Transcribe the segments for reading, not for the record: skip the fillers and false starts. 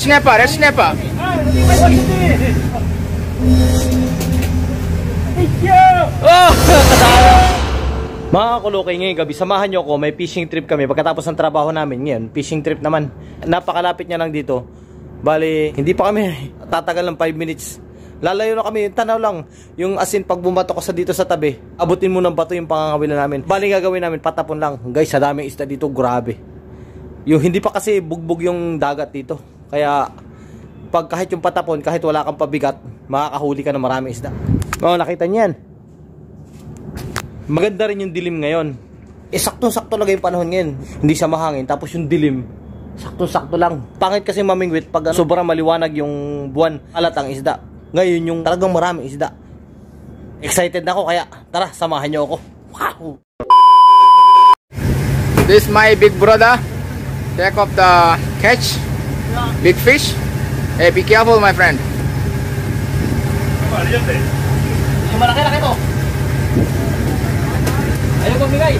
Snapper, red snapper. Oh! Mga kulukay, ngayong gabi, samahan nyo ako, may fishing trip kami. Pagkatapos ng trabaho namin ngayon, fishing trip naman. Napakalapit niya lang dito. Bali, hindi pa kami tatagal ng 5 minutes. Lalayo na kami, tanaw lang. Yung asin, pag bumato ko sa dito sa tabi, abutin mo ng bato yung pangangawila namin. Bali, gagawin namin, patapon lang. Guys, sa daming isda dito, grabe. Yung hindi pa kasi bugbog yung dagat dito. Kaya, pag kahit yung patapon, kahit wala kang pabigat, makakahuli ka ng maraming isda. Oo, nakita niyan. Maganda rin yung dilim ngayon. Saktong-sakto lang yung panahon ngayon. Hindi siya mahangin. Tapos yung dilim, saktong-sakto lang. Pangit kasi mamingwit pag sobrang maliwanag yung buwan, alat ang isda. Ngayon yung talagang maraming isda. Excited na ako, kaya tara, samahan niyo ako. Wow! This is my big brother. Take off the catch. Big fish. Hey, be careful, my friend. Yung malaki-laki to. Ayaw ko bigay.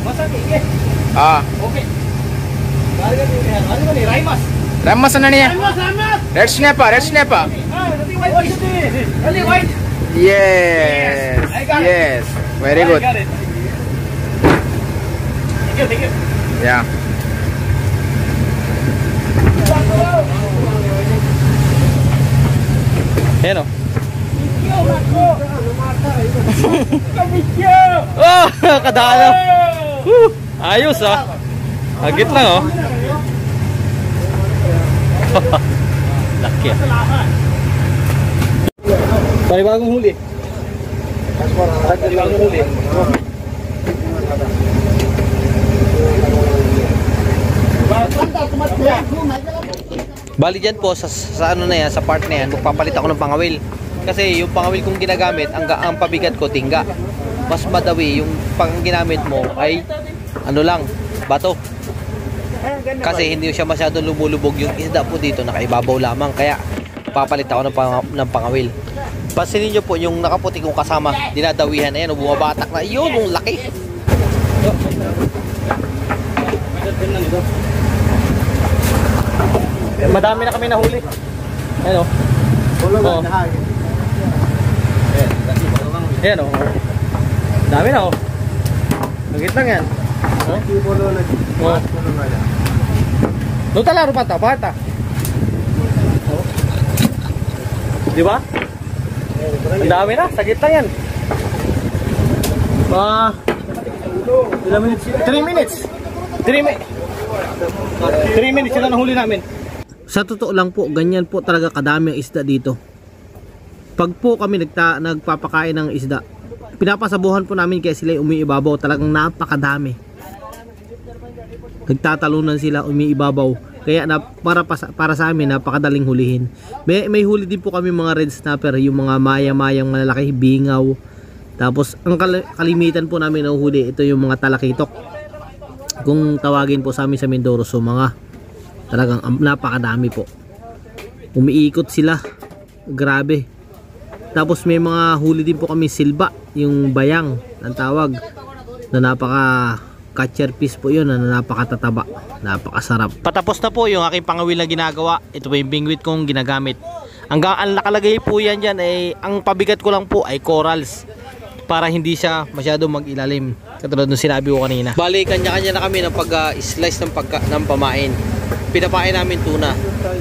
Masaki, okay. Okay. Ano ba ni Raimas? Raimas na niya. Raimas! Red snapper, red snapper. White. Yes. Yes. Very good. Thank you. Yeah. Ayan o. Oh, kadalaw. Ayos ah. Agit lang oh. Laki ah. Panibagong huli. Panibagong huli. Bali dyan po sa ano na yan, sa part na yan, magpapalit ako ng pangawil. Kasi yung pangawil kong ginagamit, ang pabigat ko tingga. Mas madawi yung pang ginamit mo ay ano lang, bato. Kasi hindi siya masyadong lumulubog, yung isda po dito nakaibabaw lamang, kaya papalit ako ng pangawil. Pansinin nyo po yung nakaputi kong kasama, dinadawihan na yan, bumabatak na, yun, yung laki. Madami na kami nahuli. Ayan o. Ayan o. Dami na o. Nagit lang yan. No talaro pa ta, bata. Di ba? Ang dami na, sagit lang yan. Ilang minutes? 3 minutes. 3 minutes sila nahuli namin. Sa totoo lang po, ganyan po talaga kadami ang isda dito. Pag po kami nagpapakain ng isda, pinapasabuhan po namin kaya sila umiibabaw. Talagang napakadami. Nagtatalunan sila, umiibabaw. Kaya para sa amin, napakadaling hulihin. May huli din po kami mga red snapper, yung mga maya-mayang malalaki, bingaw. Tapos ang kalimitan po namin na huli, ito yung mga talakitok. Kung tawagin po sa amin sa Mindoro, so mga talagang napakadami po. Umiikot sila. Grabe. Tapos may mga huli din po kami silba, yung bayang ang tawag, na napaka catcher fish po yun, na napakatataba, napakasarap. Patapos na po yung aking pangawil na ginagawa. Ito po yung bingwit kong ginagamit. Ang nakalagay po yan dyan ay, ang pabigat ko lang po ay corals, para hindi siya masyadong mag-ilalim, katulad nung sinabi ko kanina. Bali, kanya-kanya na kami ng pag-slice ng pamain. Pinapain namin tuna.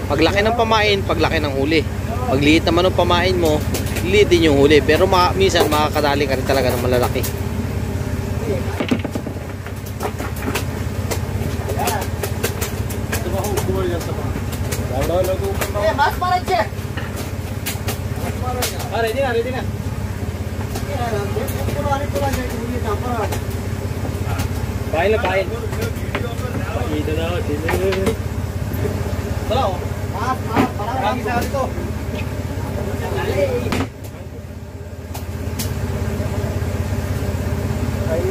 Paglaki ng pamain, paglaki ng huli. Pagliit naman ng pamain mo, liit din yung huli. Pero minsan makakadali ka rin talaga ng malalaki. Ready na. Pain. Dito na. Wala o. Marami sa dito.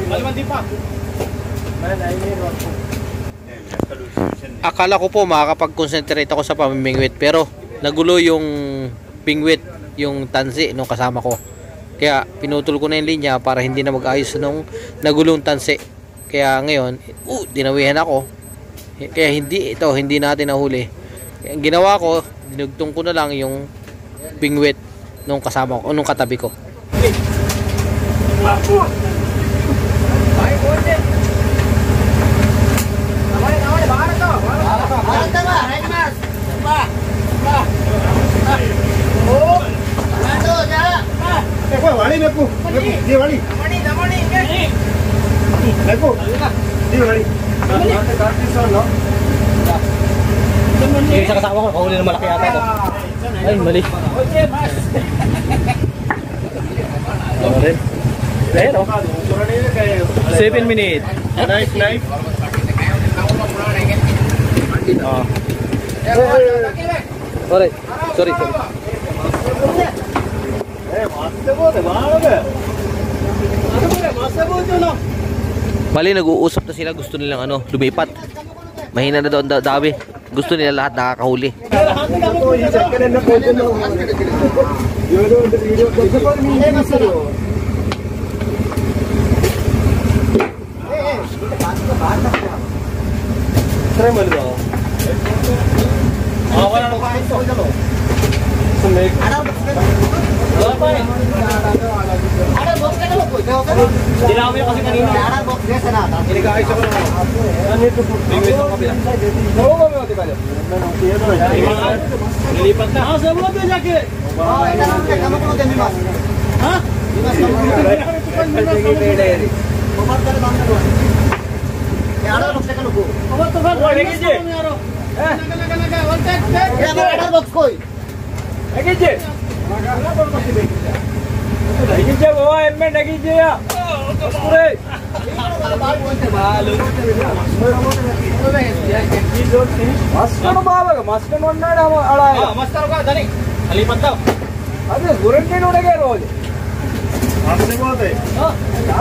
Maliman din pa. Akala ko po makakapag-concentrate ako sa pamimingwit, pero nagulo yung pingwit, yung tansi nung kasama ko. Kaya pinutol ko na yung linya para hindi na mag-ayos nung nagulong tansi. Kaya ngayon, dinawihan ako. Kaya hindi natin nahuli. Kaya ang ginawa ko, dinugtong ko na lang yung bingwit nung kasama ko, nung katabi ko. Yung isa kasama ko, kahuli ng malaki ata ko. Ay, mali. Ayan o. 7 minutes. Nice, nice. Sorry. Mali, nag-uusap na sila. Gusto nilang lumipat. Mahina na doon dabi. Gusto nila lahat nakakahuli. Dinami kasi kanina. Inigaayos ako na. Ano ito po? Bingwit ng kabila. Oo, kami mo, diba? Nilipat na. Ah, sabi mo ito, Jackie. Oo, ito lang. Kamo ko din, Dimas. Ha? Dimas, kamo ko din. Pumarta na bang naluan? Kaya araw, magsa ka lugo. Pumarta ba? Oo, lagi, Jay. Naga. One take. Kaya mo, araw, box ko. Lagi, Jay. Nagijay mo, emmen nagijay ya. Pure. Master babaga, master ఉన్నాడా అలా. మాస్టర్ గా దని. అలిపట్ daw. అదే గురంటి నోడగే రోజు. మాస్టర్ పోతే.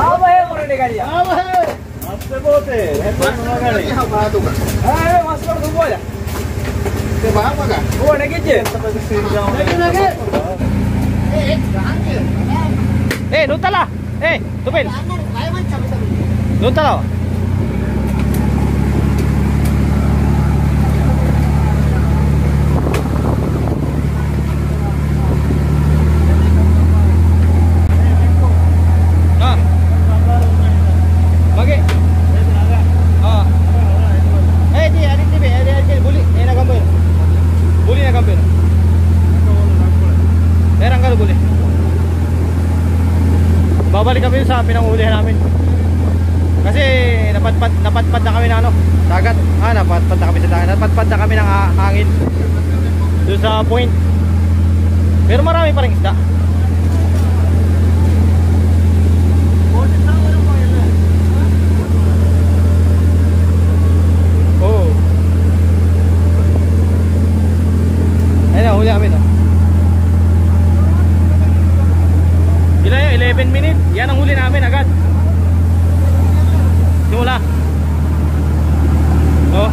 ఆవే గురంటి గాడియా. ఆవే. మాస్టర్ పోతే. మాస్టర్ గాడి. ఆవే మాస్టర్ దుబోయా. te babaga. ఓ నగిజే. నగి. Doon tala. Tupil. Doon tala. Magi. Di adik tibe, adik buli. Na gambar. Buli na gambar. Merang ka buli. Babalik kami sa pinangulihan namin. Kasi napadpad na kami ng dagat. Napadpad na kami sa dagat. Napadpad na kami ng hangin. Doon sa point. Pero marami pa rin isda. Oh. Ayun na, huli kami na. Ilan yun? 11 minutes. Yan ang huli namin agad. Simula. Oh.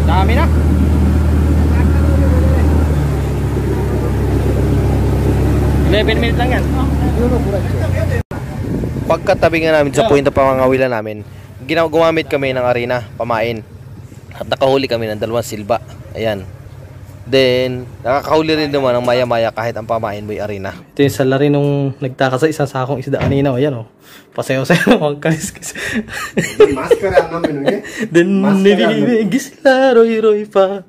Dami na. Minutes lang yan. Pagkatabi nga namin sa point na pangangawilan namin, gumamit kami ng arena, pamain. At nakahuli kami ng 2 silba. Ayan. Then, nakakahuli rin naman ng maya-maya kahit ang pamain mo'y arena. Ito yung salari nung nagtaka sa isang sakong isda kanina. Ayan o. Pasayaw-sayaw. Magkaliskis. Maskara namin eh. Then, nilibigis sila roy-roy pa.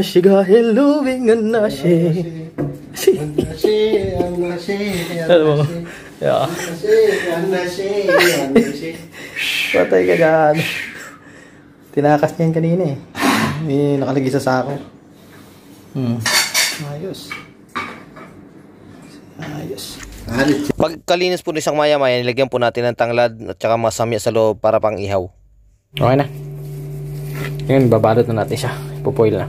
Shiga helluing anashe. Patay ka dyan. Tinakas niyan kanina eh. May nakalagay sa sako. Ayos. Pagkalinis po ng isang maya-maya, nilagyan po natin ng tanglad at saka masamya sa loob para pang ihaw. Okay na. Ngayon, babalot na natin siya. Ipopoil na.